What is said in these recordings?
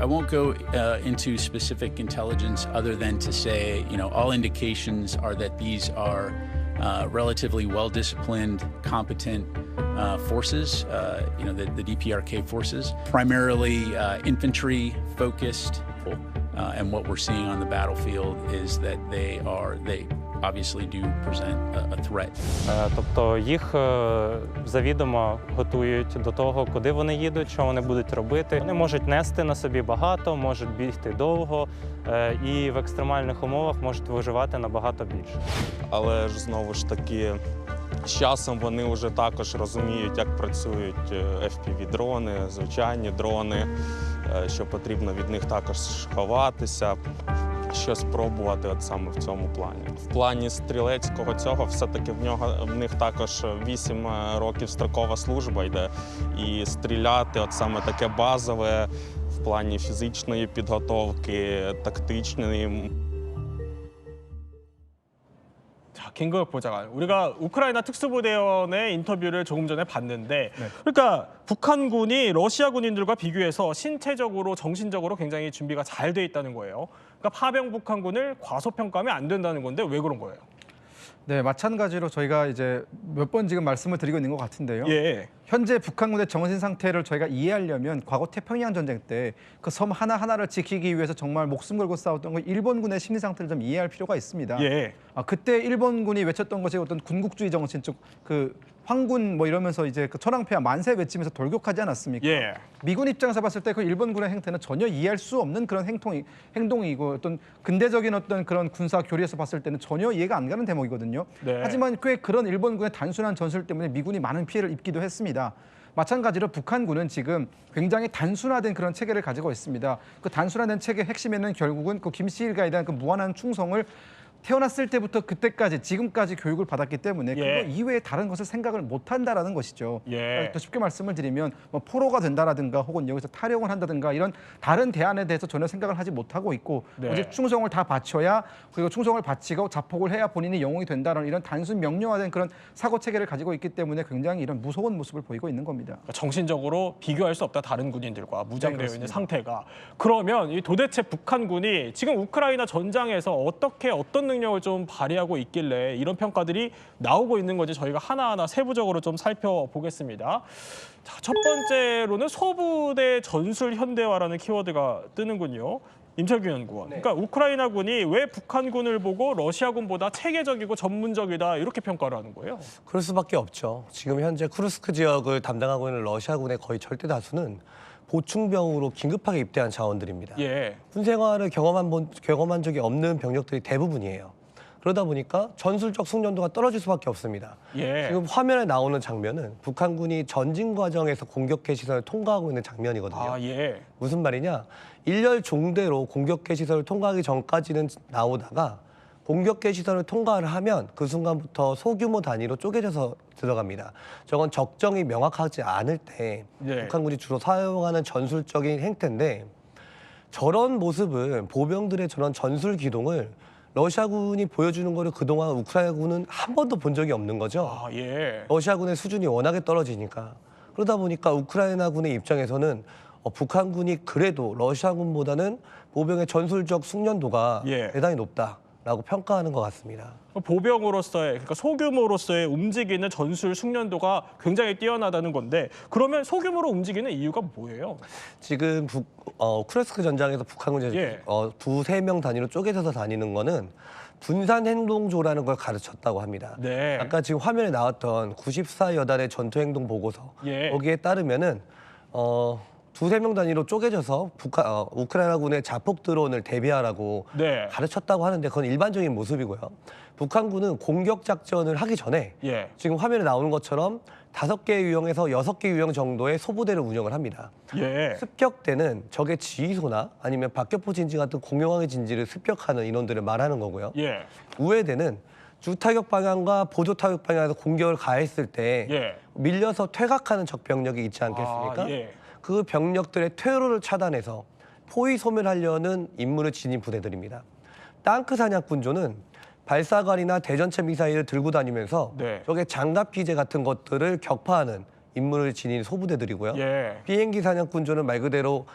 I won't go into specific intelligence other than to say, all indications are that these are relatively well-disciplined, competent forces, the DPRK forces, primarily infantry-focused. And what we're seeing on the battlefield is that they obviously do present a threat. Тобто їх завідомо готують до того, куди вони їдуть, що вони будуть робити. Вони можуть нести на собі багато, можуть бігти довго і в екстремальних умовах можуть виживати набагато більше. Але ж знову ж таки, з часом вони вже також розуміють, як працюють FPV-дрони, звичайні дрони, що потрібно від них також ховатися, щось пробувати саме в цьому плані. В плані стрілецького цього все-таки в них також 8 років строкова служба йде. І стріляти саме таке базове в плані фізичної підготовки, тактичної. 자, 김구혁 보좌관, 우리가 우크라이나 특수부대원의 인터뷰를 조금 전에 봤는데 그러니까 북한군이 러시아 군인들과 비교해서 신체적으로, 정신적으로 굉장히 준비가 잘 돼 있다는 거예요. 그러니까 파병 북한군을 과소평가하면 안 된다는 건데 왜 그런 거예요? 네, 마찬가지로 저희가 이제 몇 번 지금 말씀을 드리고 있는 것 같은데요. 예. 현재 북한군의 정신 상태를 저희가 이해하려면 과거 태평양 전쟁 때 그 섬 하나하나를 지키기 위해서 정말 목숨 걸고 싸웠던 그 일본군의 심리 상태를 좀 이해할 필요가 있습니다. 예. 그때 일본군이 외쳤던 것이 어떤 군국주의 정신 쪽 그 황군 뭐 이러면서 이제 그 천황폐하 만세 외치면서 돌격하지 않았습니까? 예. 미군 입장에서 봤을 때 그 일본군의 행태는 전혀 이해할 수 없는 그런 행동이고 어떤 근대적인 어떤 그런 군사 교리에서 봤을 때는 전혀 이해가 안 가는 대목이거든요. 네. 하지만 꽤 그런 일본군의 단순한 전술 때문에 미군이 많은 피해를 입기도 했습니다. 마찬가지로 북한군은 지금 굉장히 단순화된 그런 체계를 가지고 있습니다. 그 단순화된 체계의 핵심에는 결국은 그 김씨일가에 대한 그 무한한 충성을 태어났을 때부터 그때까지 지금까지 교육을 받았기 때문에 예. 그거 이외에 다른 것을 생각을 못한다라는 것이죠. 예. 그러니까 더 쉽게 말씀을 드리면 뭐 포로가 된다라든가 혹은 여기서 탈영을 한다든가 이런 다른 대안에 대해서 전혀 생각을 하지 못하고 있고 네. 오직 충성을 다 바쳐야 그리고 충성을 바치고 자폭을 해야 본인이 영웅이 된다는 이런 단순 명료화된 그런 사고 체계를 가지고 있기 때문에 굉장히 이런 무서운 모습을 보이고 있는 겁니다. 그러니까 정신적으로 비교할 수 없다, 다른 군인들과 무장되어 네, 있는 그렇습니다. 상태가. 그러면 이 도대체 북한군이 지금 우크라이나 전장에서 어떤 능력을 좀 발휘하고 있길래 이런 평가들이 나오고 있는 건지 저희가 하나하나 세부적으로 좀 살펴보겠습니다. 자, 첫 번째로는 소부대 전술 현대화라는 키워드가 뜨는군요. 임철규 연구원. 그러니까 우크라이나군이 왜 북한군을 보고 러시아군보다 체계적이고 전문적이다 이렇게 평가를 하는 거예요? 그럴 수밖에 없죠. 지금 현재 쿠르스크 지역을 담당하고 있는 러시아군의 거의 절대 다수는 보충병으로 긴급하게 입대한 자원들입니다. 예. 군 생활을 경험한 적이 없는 병력들이 대부분이에요. 그러다 보니까 전술적 숙련도가 떨어질 수밖에 없습니다. 예. 지금 화면에 나오는 장면은 북한군이 전진 과정에서 공격해 시설을 통과하고 있는 장면이거든요. 아, 예. 무슨 말이냐? 일렬 종대로 공격해 시설을 통과하기 전까지는 나오다가 공격해 시설을 통과를 하면 그 순간부터 소규모 단위로 쪼개져서 들어갑니다. 저건 적정이 명확하지 않을 때 예. 북한군이 주로 사용하는 전술적인 행태인데 저런 모습은 보병들의 저런 전술 기동을 러시아군이 보여주는 거를 그동안 우크라이나군은 한 번도 본 적이 없는 거죠. 아, 예. 러시아군의 수준이 워낙에 떨어지니까. 그러다 보니까 우크라이나군의 입장에서는 북한군이 그래도 러시아군보다는 보병의 전술적 숙련도가 예. 대단히 높다라고 평가하는 것 같습니다. 보병으로서의, 그러니까 소규모로서의 움직이는 전술 숙련도가 굉장히 뛰어나다는 건데, 그러면 소규모로 움직이는 이유가 뭐예요? 지금 쿠르스크 전장에서 북한군이 예. 두세 명 단위로 쪼개져서 다니는 거는 분산 행동조라는 걸 가르쳤다고 합니다. 네. 아까 지금 화면에 나왔던 94여단의 전투행동 보고서 예. 거기에 따르면은 두세 명 단위로 쪼개져서 우크라이나군의 자폭 드론을 대비하라고 네. 가르쳤다고 하는데 그건 일반적인 모습이고요. 북한군은 공격 작전을 하기 전에 예. 지금 화면에 나오는 것처럼 5개 유형에서 6개 유형 정도의 소부대를 운영을 합니다. 예. 습격 때는 적의 지휘소나 아니면 박격포 진지 같은 공용항의 진지를 습격하는 인원들을 말하는 거고요. 예. 우회대는 주타격 방향과 보조 타격 방향에서 공격을 가했을 때 예. 밀려서 퇴각하는 적 병력이 있지 않겠습니까? 아, 예. 그 병력들의 퇴로를 차단해서 포위 소멸하려는 임무를 지닌 부대들입니다. 땅크 사냥꾼조는 발사관이나 대전차 미사일을 들고 다니면서 네. 적의 장갑 기제 같은 것들을 격파하는 임무를 지닌 소부대들이고요. 예. 비행기 사냥꾼조는 말 그대로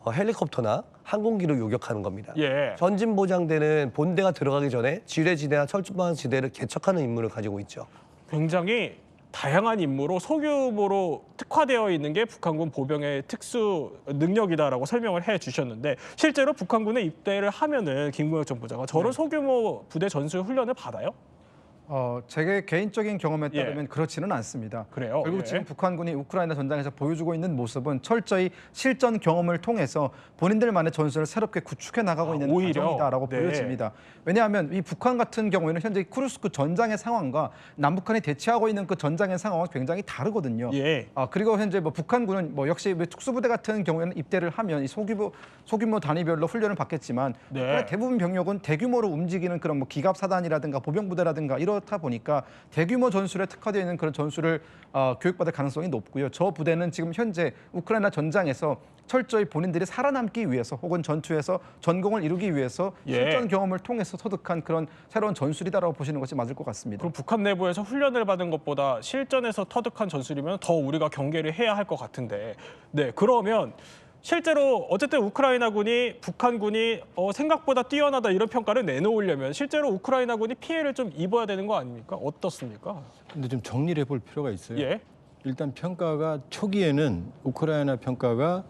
헬리콥터나 항공기로 요격하는 겁니다. 예. 전진 보장대는 본대가 들어가기 전에 지뢰지대나 철조망 지대를 개척하는 임무를 가지고 있죠. 굉장히 다양한 임무로 소규모로 특화되어 있는 게 북한군 보병의 특수 능력이다라고 설명을 해주셨는데 실제로 북한군에 입대를 하면은 김구혁 정부장은 저런 소규모 부대 전술 훈련을 받아요? 제 개인적인 경험에 따르면 그렇지는 않습니다. 그래요? 결국 예. 지금 북한군이 우크라이나 전장에서 보여주고 있는 모습은 철저히 실전 경험을 통해서 본인들만의 전술을 새롭게 구축해 나가고 있는 오히려? 과정이다라고 네. 보여집니다. 왜냐하면 이 북한 같은 경우에는 현재 쿠르스크 전장의 상황과 남북한이 대치하고 있는 그 전장의 상황은 굉장히 다르거든요. 예. 그리고 현재 북한군은 역시 특수부대 같은 경우에는 입대를 하면 이 소규모 단위별로 훈련을 받겠지만 네. 대부분 병력은 대규모로 움직이는 그런 기갑 사단이라든가 보병부대라든가 이렇다 보니까 대규모 전술에 특화되어 있는 그런 전술을 교육받을 가능성이 높고요. 저 부대는 지금 현재 우크라이나 전장에서 철저히 본인들이 살아남기 위해서 혹은 전투에서 전공을 이루기 위해서 실전 경험을 통해서 터득한 그런 새로운 전술이다라고 보시는 것이 맞을 것 같습니다. 그럼 북한 내부에서 훈련을 받은 것보다 실전에서 터득한 전술이면 더 우리가 경계를 해야 할 것 같은데, 네, 그러면 실제로 어쨌든 우크라이나군이 북한군이 생각보다 뛰어나다 이런 평가를 내놓으려면 실제로 우크라이나군이 피해를 좀 입어야 되는 거 아닙니까? 어떻습니까? 근데 좀 정리를 해볼 필요가 있어요. 예, 일단 평가가 초기에는 우크라이나 평가가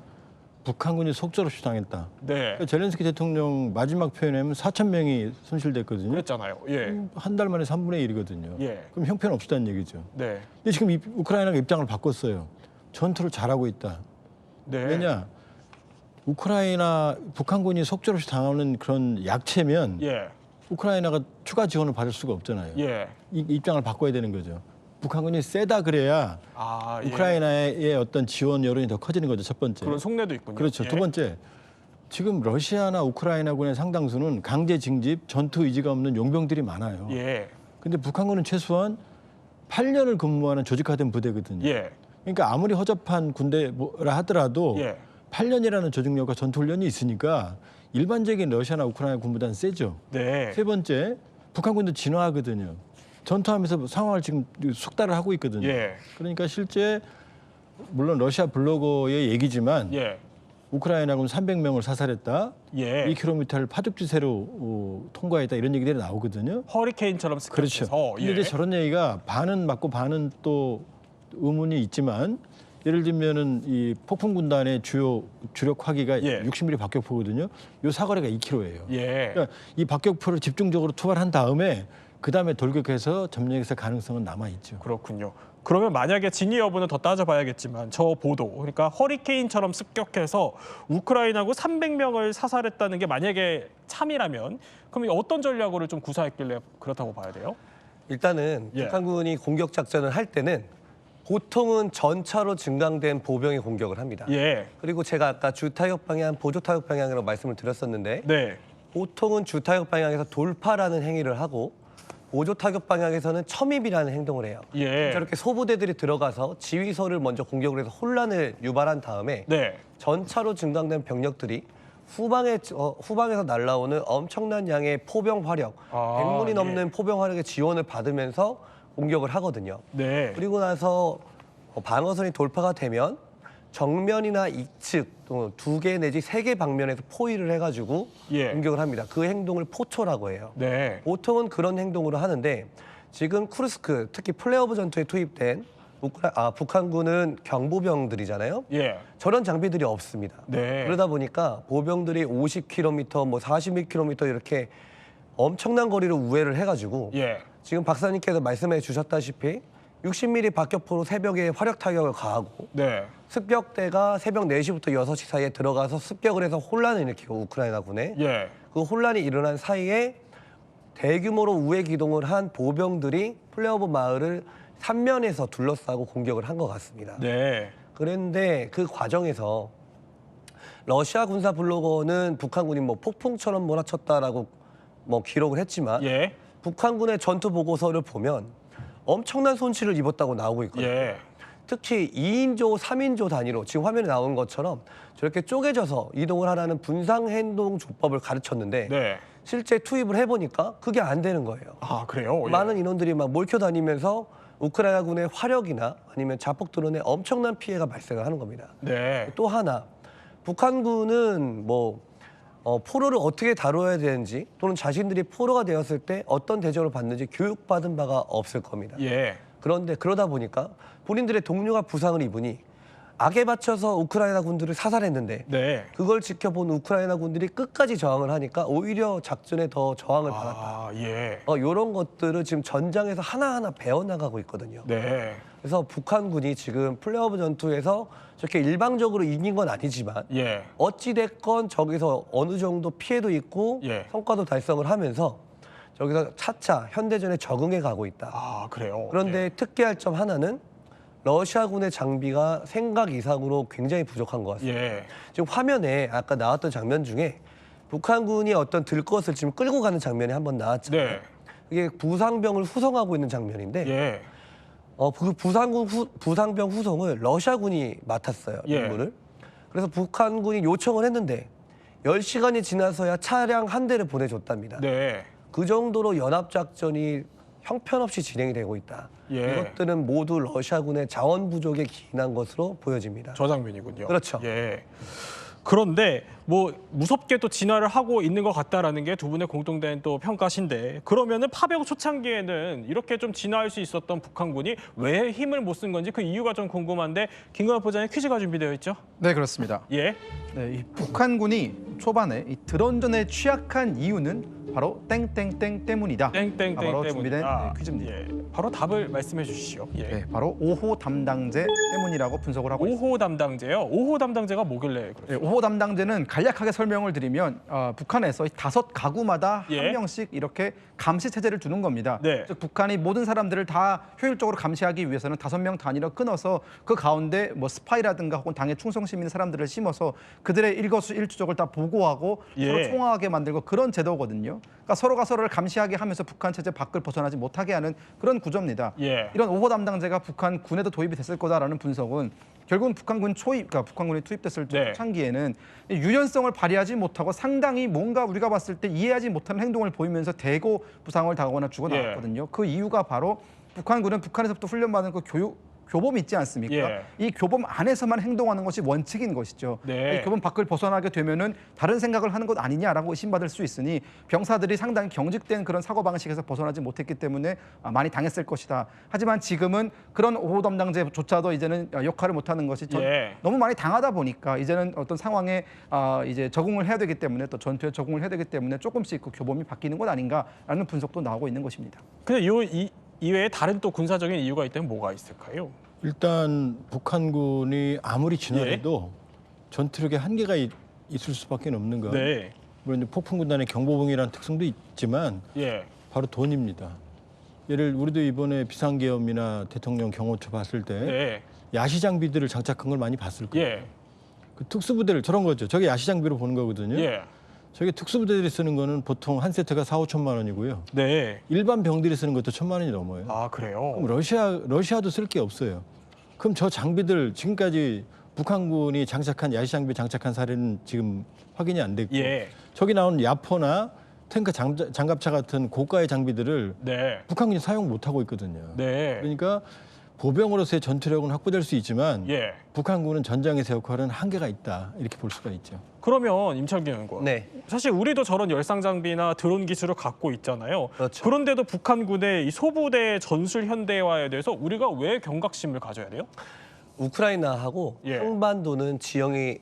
북한군이 속절없이 당했다. 네, 그러니까 젤렌스키 대통령 마지막 표현에는 4천 명이 손실됐거든요. 그랬잖아요. 예, 한 달 만에 3분의 1이거든요. 예. 그럼 형편 없었다는 얘기죠. 네, 근데 지금 우크라이나가 입장을 바꿨어요. 전투를 잘하고 있다. 네. 왜냐? 북한군이 속절없이 당하는 그런 약체면 예, 우크라이나가 추가 지원을 받을 수가 없잖아요. 예. 이 입장을 바꿔야 되는 거죠. 북한군이 세다 그래야 예. 우크라이나의 어떤 지원 여론이 더 커지는 거죠. 첫 번째. 그런 속내도 있군요. 그렇죠. 예. 두 번째, 지금 러시아나 우크라이나군의 상당수는 강제 징집, 전투 의지가 없는 용병들이 많아요. 예, 근데 북한군은 최소한 8년을 근무하는 조직화된 부대거든요. 예, 그러니까 아무리 허접한 군대라 하더라도 예. 8년이라는 조직력과 전투훈련이 있으니까 일반적인 러시아나 우크라이나 군보다는 세죠. 네. 세 번째, 북한군도 진화하거든요. 전투하면서 상황을 지금 숙달을 하고 있거든요. 예. 그러니까 실제 물론 러시아 블로거의 얘기지만 예. 우크라이나군 300명을 사살했다. 예. 2km를 파죽지세로 통과했다. 이런 얘기들이 나오거든요. 허리케인처럼 그렇죠. 습격해서. 근데 이제 저런 얘기가 반은 맞고 반은 또 의문이 있지만 예를 들면은 이 폭풍 군단의 주력 화기가 예. 60mm 박격포거든요. 요 사거리가 2km예요. 예. 그러니까 이 박격포를 집중적으로 투발한 다음에 그다음에 돌격해서 점령했을 가능성은 남아 있죠. 그렇군요. 그러면 만약에 진위 여부는 더 따져봐야겠지만 저 보도, 그러니까 허리케인처럼 습격해서 우크라이나군 300명을 사살했다는 게 만약에 참이라면 그럼 어떤 전략으로 좀 구사했길래 그렇다고 봐야 돼요? 일단은 예. 북한군이 공격 작전을 할 때는 보통은 전차로 증강된 보병이 공격을 합니다. 예. 그리고 제가 아까 주타격 방향, 보조타격 방향이라고 말씀을 드렸었는데 네. 보통은 주타격 방향에서 돌파라는 행위를 하고 보조타격 방향에서는 첨입이라는 행동을 해요. 예. 저렇게 소부대들이 들어가서 지휘소를 먼저 공격을 해서 혼란을 유발한 다음에 네. 전차로 증강된 병력들이 후방에서 날아오는 엄청난 양의 포병 화력, 아, 100문이 넘는 포병 화력의 지원을 받으면서 공격을 하거든요. 네. 그리고 나서 방어선이 돌파가 되면 정면이나 이측 또 2개 내지 3개 방면에서 포위를 해가지고 예. 공격을 합니다. 그 행동을 포초라고 해요. 네. 보통은 그런 행동으로 하는데 지금 쿠르스크, 특히 플레어브 전투에 투입된 북한군은 경보병들이잖아요. 예. 저런 장비들이 없습니다. 네. 그러다 보니까 보병들이 50km, 뭐 42km 이렇게 엄청난 거리를 우회를 해가지고 예. 지금 박사님께서 말씀해 주셨다시피 60mm 박격포로 새벽에 화력 타격을 가하고 네. 습격대가 새벽 4시부터 6시 사이에 들어가서 습격을 해서 혼란을 일으키고 우크라이나군에 예. 그 혼란이 일어난 사이에 대규모로 우회 기동을 한 보병들이 플레어브 마을을 3면에서 둘러싸고 공격을 한 것 같습니다. 네. 그런데 그 과정에서 러시아 군사 블로거는 북한군이 뭐 폭풍처럼 몰아쳤다라고 뭐 기록을 했지만 예. 북한군의 전투 보고서를 보면 엄청난 손실을 입었다고 나오고 있거든요. 예. 특히 2인조, 3인조 단위로 지금 화면에 나온 것처럼 저렇게 쪼개져서 이동을 하라는 분상행동 조법을 가르쳤는데 네. 실제 투입을 해보니까 그게 안 되는 거예요. 아, 그래요? 예. 많은 인원들이 막 몰켜 다니면서 우크라이나군의 화력이나 아니면 자폭 드론에 엄청난 피해가 발생을 하는 겁니다. 네. 또 하나, 북한군은 포로를 어떻게 다뤄야 되는지 또는 자신들이 포로가 되었을 때 어떤 대접을 받는지 교육받은 바가 없을 겁니다. 예. 그런데 그러다 보니까 본인들의 동료가 부상을 입으니 악에 받쳐서 우크라이나 군들을 사살했는데 네. 그걸 지켜본 우크라이나 군들이 끝까지 저항을 하니까 오히려 작전에 더 저항을 받았다. 아, 예. 이런 것들을 지금 전장에서 하나하나 배워나가고 있거든요. 네. 그래서 북한군이 지금 플레이오프 전투에서 저렇게 일방적으로 이긴 건 아니지만 예. 어찌됐건 저기서 어느 정도 피해도 있고 예. 성과도 달성을 하면서 저기서 차차 현대전에 적응해 가고 있다. 아, 그래요. 그런데 특기할 점 하나는 러시아군의 장비가 생각 이상으로 굉장히 부족한 것 같습니다. 예. 지금 화면에 아까 나왔던 장면 중에 북한군이 어떤 들것을 지금 끌고 가는 장면이 한번 나왔잖아요. 네. 이게 부상병을 후송하고 있는 장면인데 예. 그 부상병 후송을 러시아군이 맡았어요. 예. 임무를. 그래서 북한군이 요청을 했는데 10시간이 지나서야 차량 한 대를 보내줬답니다. 네. 그 정도로 연합작전이 형편없이 진행이 되고 있다. 예. 이것들은 모두 러시아군의 자원 부족에 기인한 것으로 보여집니다. 저 장면이군요. 그렇죠. 예. 그런데 뭐 무섭게 또 진화를 하고 있는 것 같다라는 게 두 분의 공통된 또 평가신데, 그러면은 파병 초창기에는 이렇게 좀 진화할 수 있었던 북한군이 왜 힘을 못 쓴 건지 그 이유가 좀 궁금한데, 김건환 보장의 퀴즈가 준비되어 있죠? 네, 그렇습니다. 예. 네, 이 북한군이 초반에 이 드론전에 취약한 이유는 바로 땡땡땡 때문이다. 땡땡땡 바로 때문이다. 준비된 퀴즈입니다. 예. 바로 답을 말씀해 주시죠. 예. 네, 바로 5호 담당제 때문이라고 분석을 하고 있습니다. 5호 담당제요. 5호 담당제가 뭐길래 그렇죠? 네, 5호 담당제는 간략하게 설명을 드리면 북한에서 5가구마다 예. 한 명씩 이렇게 감시 체제를 두는 겁니다. 네. 즉 북한이 모든 사람들을 다 효율적으로 감시하기 위해서는 5명 단위로 끊어서 그 가운데 뭐 스파이라든가 혹은 당에 충성심 있는 사람들을 심어서 그들의 일거수일투족을 다 보고하고 예. 서로 총화하게 만들고 그런 제도거든요. 그러니까 서로가 서로를 감시하게 하면서 북한 체제 밖을 벗어나지 못하게 하는 그런 구조입니다. 예. 이런 5호 담당제가 북한 군에도 도입이 됐을 거다라는 분석은 결국은 그러니까 북한군이 투입됐을 때 네. 초창기에는 유연성을 발휘하지 못하고 상당히 뭔가 우리가 봤을 때 이해하지 못하는 행동을 보이면서 대거 부상을 당하거나 죽어 나왔거든요. 그 이유가 바로 북한군은 북한에서부터 훈련받은 그 교범이 있지 않습니까? 예. 이 교범 안에서만 행동하는 것이 원칙인 것이죠. 네. 이 교범 밖을 벗어나게 되면은 다른 생각을 하는 것 아니냐라고 의심받을 수 있으니 병사들이 상당히 경직된 그런 사고 방식에서 벗어나지 못했기 때문에 많이 당했을 것이다. 하지만 지금은 그런 5호 담당제조차도 이제는 역할을 못하는 것이 예. 너무 많이 당하다 보니까 이제는 어떤 상황에 이제 적응을 해야 되기 때문에 또 전투에 적응을 해야 되기 때문에 조금씩 그 교범이 바뀌는 것 아닌가라는 분석도 나오고 있는 것입니다. 근데 이외에 다른 또 군사적인 이유가 있다면 뭐가 있을까요? 일단 북한군이 아무리 진화해도 전투력에 한계가 있을 수밖에 없는 건 네. 물론 이제 폭풍군단의 경보봉이라는 특성도 있지만 예. 바로 돈입니다. 우리도 이번에 비상계엄이나 대통령 경호처 봤을 때 네. 야시 장비들을 장착한 걸 많이 봤을 거예요. 예. 그 특수부대를 저런 거죠. 저게 야시 장비로 보는 거거든요. 예. 저게 특수부대들이 쓰는 거는 보통 한 세트가 4,5천만 원이고요. 네. 일반 병들이 쓰는 것도 1,000만 원이 넘어요. 아, 그래요? 그럼 러시아도 쓸 게 없어요. 그럼 저 장비들 지금까지 북한군이 장착한 야시 장비 장착한 사례는 지금 확인이 안 됐고 예. 저기 나온 야포나 탱크 장갑차 같은 고가의 장비들을 네. 북한군이 사용 못 하고 있거든요. 네. 그러니까 보병으로서의 전투력은 확보될 수 있지만 예. 북한군은 전장에서 역할은 한계가 있다 이렇게 볼 수가 있죠. 그러면 임철규 연구원. 네. 사실 우리도 저런 열상 장비나 드론 기술을 갖고 있잖아요. 그렇죠. 그런데도 북한군의 이 소부대 전술 현대화에 대해서 우리가 왜 경각심을 가져야 돼요? 우크라이나하고 예. 한반도는 지형이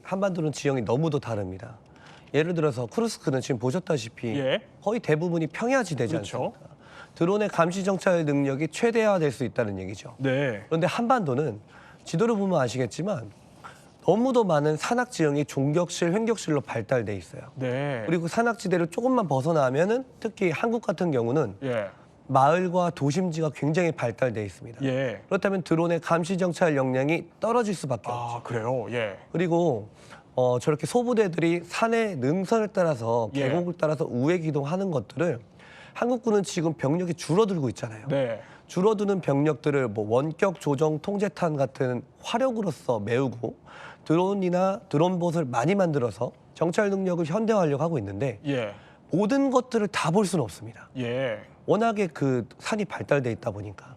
너무도 다릅니다. 예를 들어서 쿠르스크는 지금 보셨다시피 예. 거의 대부분이 평야지대지 그렇죠. 않습니까? 드론의 감시 정찰 능력이 최대화될 수 있다는 얘기죠. 네. 그런데 한반도는 지도를 보면 아시겠지만 너무도 많은 산악 지형이 종격실, 횡격실로 발달돼 있어요. 네. 그리고 산악지대를 조금만 벗어나면은 특히 한국 같은 경우는 예. 마을과 도심지가 굉장히 발달돼 있습니다. 예. 그렇다면 드론의 감시 정찰 역량이 떨어질 수밖에 없죠. 아, 그래요. 예. 그리고 저렇게 소부대들이 산의 능선을 따라서 예. 계곡을 따라서 우회 기동하는 것들을 한국군은 지금 병력이 줄어들고 있잖아요. 네. 줄어드는 병력들을 뭐 원격 조정 통제탄 같은 화력으로서 메우고 드론봇을 많이 만들어서 정찰 능력을 현대화하려고 하고 있는데 예. 모든 것들을 다 볼 수는 없습니다. 예. 워낙에 그 산이 발달돼 있다 보니까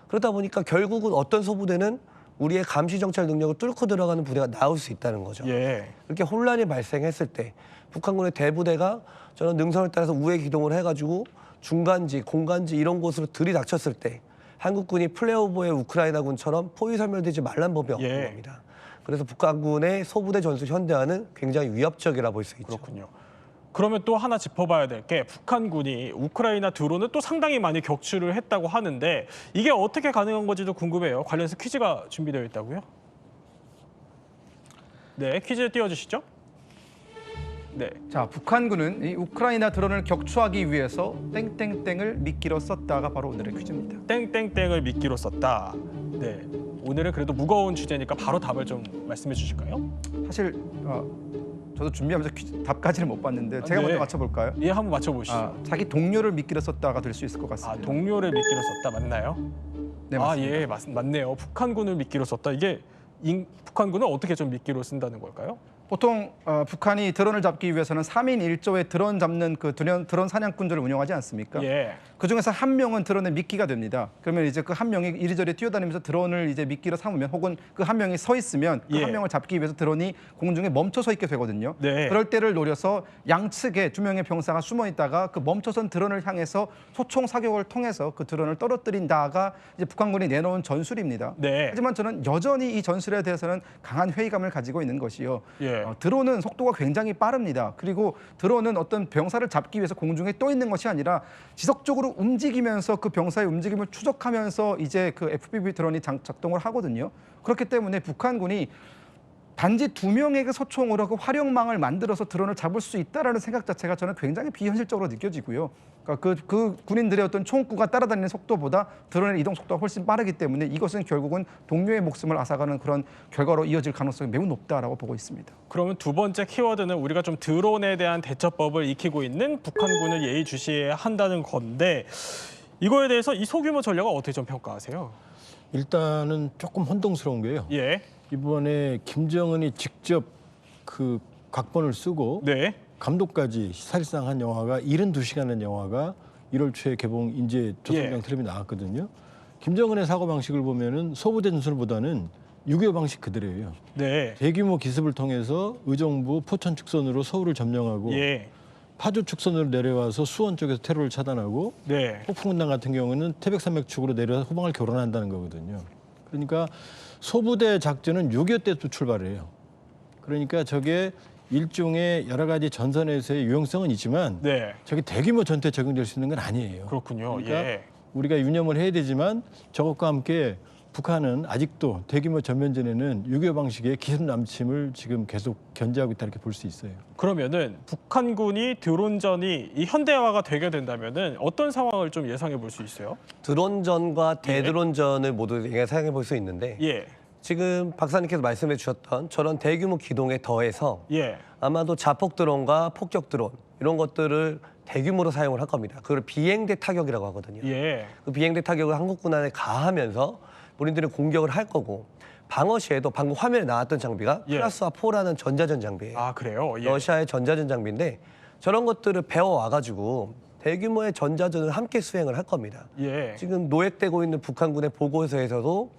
그러다 보니까 결국은 어떤 소부대는 우리의 감시 정찰 능력을 뚫고 들어가는 부대가 나올 수 있다는 거죠. 예. 이렇게 혼란이 발생했을 때 북한군의 대부대가 저런 능선을 따라서 우회 기동을 해가지고 중간지, 공간지 이런 곳으로 들이닥쳤을 때 한국군이 플레오버의 우크라이나군처럼 포위 설멸되지 말란 법이 없는 예. 겁니다. 그래서 북한군의 소부대 전술 현대화는 굉장히 위협적이라 볼 수 있죠. 그렇군요. 그러면 또 하나 짚어봐야 될 게 북한군이 우크라이나 드론을 또 상당히 많이 격추를 했다고 하는데 이게 어떻게 가능한 건지도 궁금해요. 관련해서 퀴즈가 준비되어 있다고요? 네, 퀴즈 띄워주시죠. 네, 자, 북한군은 이 우크라이나 드론을 격추하기 위해서 땡땡땡을 미끼로 썼다가 바로 오늘의 퀴즈입니다. 땡땡땡을 미끼로 썼다. 네, 오늘은 그래도 무거운 주제니까 바로 답을 좀 말씀해 주실까요? 사실 저도 준비하면서 답까지는 못 봤는데 제가 네. 먼저 맞춰볼까요? 예, 한번 맞춰보시죠. 자기 동료를 미끼로 썼다가 될 수 있을 것 아, 같습니다. 동료를 미끼로 썼다 맞나요? 네, 아, 맞습니다. 예, 맞네요. 북한군을 미끼로 썼다. 이게 북한군은 어떻게 좀 미끼로 쓴다는 걸까요? 보통 북한이 드론을 잡기 위해서는 3인 1조의 드론 잡는 그 드론 사냥꾼들을 운영하지 않습니까? 예. 그 중에서 한 명은 드론의 미끼가 됩니다. 그러면 이제 그 한 명이 이리저리 뛰어다니면서 드론을 이제 미끼로 삼으면 혹은 그 한 명이 서 있으면 그 예. 한 명을 잡기 위해서 드론이 공중에 멈춰 서 있게 되거든요. 네. 그럴 때를 노려서 양측에 두 명의 병사가 숨어 있다가 그 멈춰선 드론을 향해서 소총 사격을 통해서 그 드론을 떨어뜨린다가 이제 북한군이 내놓은 전술입니다. 네. 하지만 저는 여전히 이 전술에 대해서는 강한 회의감을 가지고 있는 것이요. 예. 드론은 속도가 굉장히 빠릅니다. 그리고 드론은 어떤 병사를 잡기 위해서 공중에 떠 있는 것이 아니라 지속적으로 움직이면서 그 병사의 움직임을 추적하면서 이제 그 FPV 드론이 작동을 하거든요. 그렇기 때문에 북한군이 단지 두 명의 그 소총으로 그 활용망을 만들어서 드론을 잡을 수 있다라는 생각 자체가 저는 굉장히 비현실적으로 느껴지고요. 그러니까 그 군인들의 어떤 총구가 따라다니는 속도보다 드론의 이동 속도가 훨씬 빠르기 때문에 이것은 결국은 동료의 목숨을 앗아가는 그런 결과로 이어질 가능성이 매우 높다라고 보고 있습니다. 그러면 두 번째 키워드는 우리가 좀 드론에 대한 대처법을 익히고 있는 북한군을 예의주시해야 한다는 건데 이거에 대해서 이 소규모 전략을 어떻게 좀 평가하세요? 일단은 조금 혼동스러운 게요. 예. 이번에 김정은이 직접 그 각본을 쓰고 네. 감독까지 사실상 한 영화가 72시간의 영화가 1월 초에 개봉 이제 조선경 예. 텔레비 나왔거든요. 김정은의 사고 방식을 보면은 소부대 전술보다는 6.25 방식 그대로예요. 네. 대규모 기습을 통해서 의정부 포천 축선으로 서울을 점령하고 예. 파주 축선으로 내려와서 수원 쪽에서 테러를 차단하고 네. 폭풍군단 같은 경우는 태백산맥 쪽으로 내려서 후방을 교란한다는 거거든요. 그러니까 소부대 작전은 6.25 때부터 출발해요. 그러니까 저게 일종의 여러 가지 전선에서의 유용성은 있지만 네. 저게 대규모 전투에 적용될 수 있는 건 아니에요. 그렇군요. 그러니까 예. 우리가 유념을 해야 되지만 저것과 함께 북한은 아직도 대규모 전면전에는 6.25 방식의 기습 남침을 지금 계속 견제하고 있다 이렇게 볼 수 있어요. 그러면은 북한군이 드론전이 이 현대화가 되게 된다면은 어떤 상황을 좀 예상해 볼 수 있어요? 드론전과 대드론전을 모두 예상해 볼 수 있는데 예. 지금 박사님께서 말씀해 주셨던 저런 대규모 기동에 더해서 예. 아마도 자폭 드론과 폭격 드론 이런 것들을 대규모로 사용을 할 겁니다. 그걸 비행대 타격이라고 하거든요. 예. 그 비행대 타격을 한국군 안에 가하면서 본인들이 공격을 할 거고 방어 시에도 방금 화면에 나왔던 장비가 예. 플라스와 4라는 전자전 장비예요. 아, 그래요? 예. 러시아의 전자전 장비인데 저런 것들을 배워와가지고 대규모의 전자전을 함께 수행을 할 겁니다. 예. 지금 노획되고 있는 북한군의 보고서에서도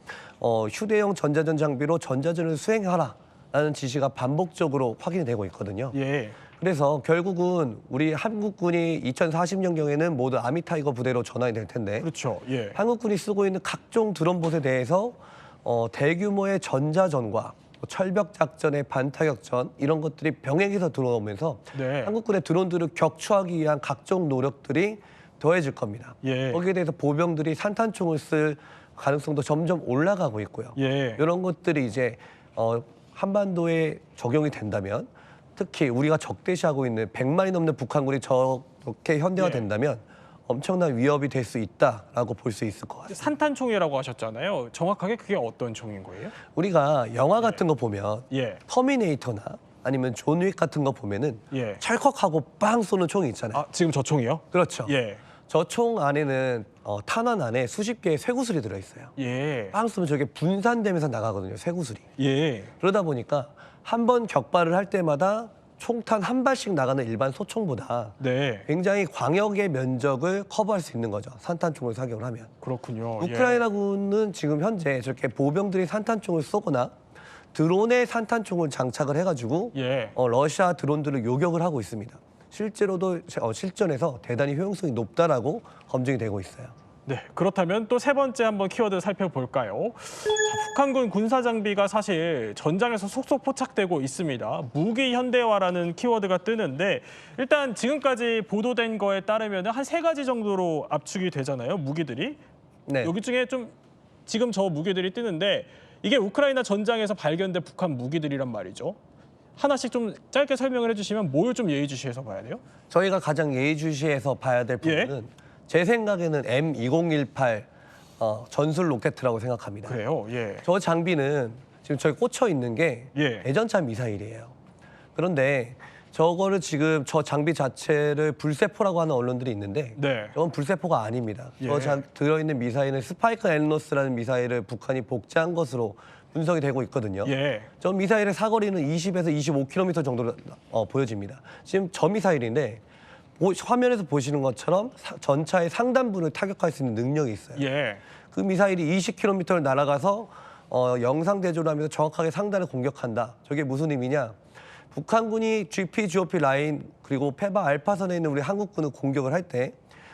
휴대용 전자전 장비로 전자전을 수행하라라는 지시가 반복적으로 확인이 되고 있거든요. 예. 그래서 결국은 우리 한국군이 2040년경에는 모두 아미타이거 부대로 전환이 될 텐데 그렇죠. 예. 한국군이 쓰고 있는 각종 드론봇에 대해서 대규모의 전자전과 철벽 작전의 반타격전 이런 것들이 병행해서 들어오면서 네. 한국군의 드론들을 격추하기 위한 각종 노력들이 더해질 겁니다. 예. 거기에 대해서 보병들이 산탄총을 쓸 가능성도 점점 올라가고 있고요. 예. 이런 것들이 이제 한반도에 적용이 된다면 특히 우리가 적대시하고 있는 100만이 넘는 북한군이 저렇게 현대화된다면 엄청난 위협이 될 수 있다라고 볼 수 있을 것 같아요. 산탄총이라고 하셨잖아요. 정확하게 그게 어떤 총인 거예요? 우리가 영화 같은 거 보면 예. 터미네이터나 아니면 존 윅 같은 거 보면은 예. 찰컥하고 빵 쏘는 총이 있잖아요. 아, 지금 저 총이요? 그렇죠. 예. 저 총 안에는 탄환 안에 수십 개의 쇠구슬이 들어있어요. 예. 빵 쏘면 저게 분산되면서 나가거든요. 쇠구슬이. 예. 그러다 보니까 한 번 격발을 할 때마다 총탄 한 발씩 나가는 일반 소총보다 네, 굉장히 광역의 면적을 커버할 수 있는 거죠. 산탄총을 사격을 하면. 그렇군요. 예. 우크라이나군은 지금 현재 저렇게 보병들이 산탄총을 쏘거나 드론에 산탄총을 장착을 해가지고 예. 러시아 드론들을 요격을 하고 있습니다. 실제로도 실전에서 대단히 효용성이 높다라고 검증이 되고 있어요. 네, 그렇다면 또 세 번째 한번 키워드 살펴볼까요? 자, 북한군 군사 장비가 사실 전장에서 속속 포착되고 있습니다. 무기 현대화라는 키워드가 뜨는데 일단 지금까지 보도된 거에 따르면 한 3가지 정도로 압축이 되잖아요, 무기들이. 네. 여기 중에 좀 지금 저 무기들이 뜨는데 이게 우크라이나 전장에서 발견된 북한 무기들이란 말이죠. 하나씩 좀 짧게 설명을 해주시면 뭘 좀 예의주시해서 봐야 돼요? 저희가 가장 예의주시해서 봐야 될 부분은 제 생각에는 M2018 전술 로켓이라고 생각합니다. 그래요, 예. 저 장비는 지금 저기 꽂혀 있는 게 예. 대전차 미사일이에요. 그런데 저거를 지금 저 장비 자체를 불세포라고 하는 언론들이 있는데 네. 저건 불세포가 아닙니다. 예. 들어있는 미사일은 스파이크 앨노스라는 미사일을 북한이 복제한 것으로 분석이 되고 있거든요. 예. 저 미사일의 사거리는 20에서 25km 정도로 보여집니다. 지금 저 미사일인데 화면에서 보시는 것처럼 전차의 상단부를 타격할 수 있는 능력이 있어요. 예. 그 미사일이 20km를 날아가서 영상 대조를 하면서 정확하게 상단을 공격한다. 저게 무슨 의미냐? 북한군이 GP, GOP 라인 그리고 페바 알파선에 있는 우리 한국군을 공격을 할 때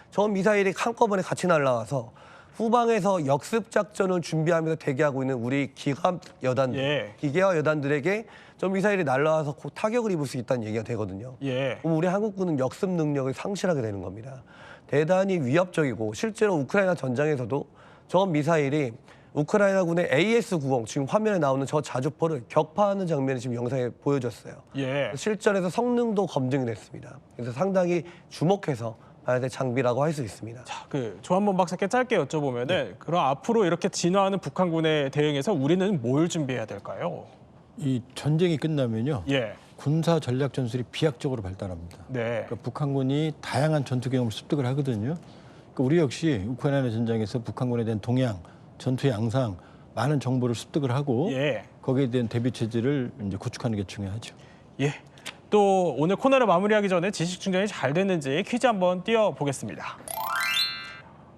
저 미사일이 한꺼번에 같이 날아와서 후방에서 역습 작전을 준비하면서 대기하고 있는 우리 기갑 여단들, 예. 기계화 여단들에게 저 미사일이 날아와서 곧 타격을 입을 수 있다는 얘기가 되거든요. 예. 그럼 우리 한국군은 역습 능력을 상실하게 되는 겁니다. 대단히 위협적이고 실제로 우크라이나 전장에서도 저 미사일이 우크라이나군의 AS-90 지금 화면에 나오는 저 자주포를 격파하는 장면이 지금 영상에 보여졌어요. 예. 실전에서 성능도 검증이 됐습니다. 그래서 상당히 주목해서 봐야 될 장비라고 할 수 있습니다. 조한범 박사께 짧게 여쭤보면은 그럼 앞으로 이렇게 진화하는 북한군에 대응해서 우리는 뭘 준비해야 될까요? 이 전쟁이 끝나면요. 예. 군사 전략 전술이 비약적으로 발달합니다. 네. 그러니까 북한군이 다양한 전투 경험을 습득을 하거든요. 그러니까 우리 역시 우크라이나 전장에서 북한군에 대한 동향, 전투의 양상, 많은 정보를 습득을 하고 예. 거기에 대한 대비 체제를 이제 구축하는 게 중요하죠. 예. 또 오늘 코너를 마무리하기 전에 지식 충전이 잘 됐는지 퀴즈 한번 띄워보겠습니다.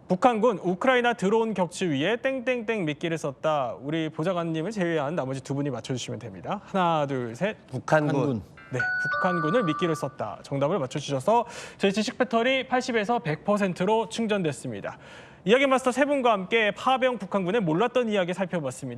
북한군 우크라이나 드론 격추 위에 땡땡땡 미끼를 썼다. 우리 보좌관님을 제외한 나머지 두 분이 맞춰주시면 됩니다. 하나, 둘, 셋. 북한군. 네, 북한군을 미끼를 썼다. 정답을 맞춰주셔서 저희 지식 배터리 80에서 100%로 충전됐습니다. 이야기 마스터 세 분과 함께 파병 북한군의 몰랐던 이야기 살펴봤습니다.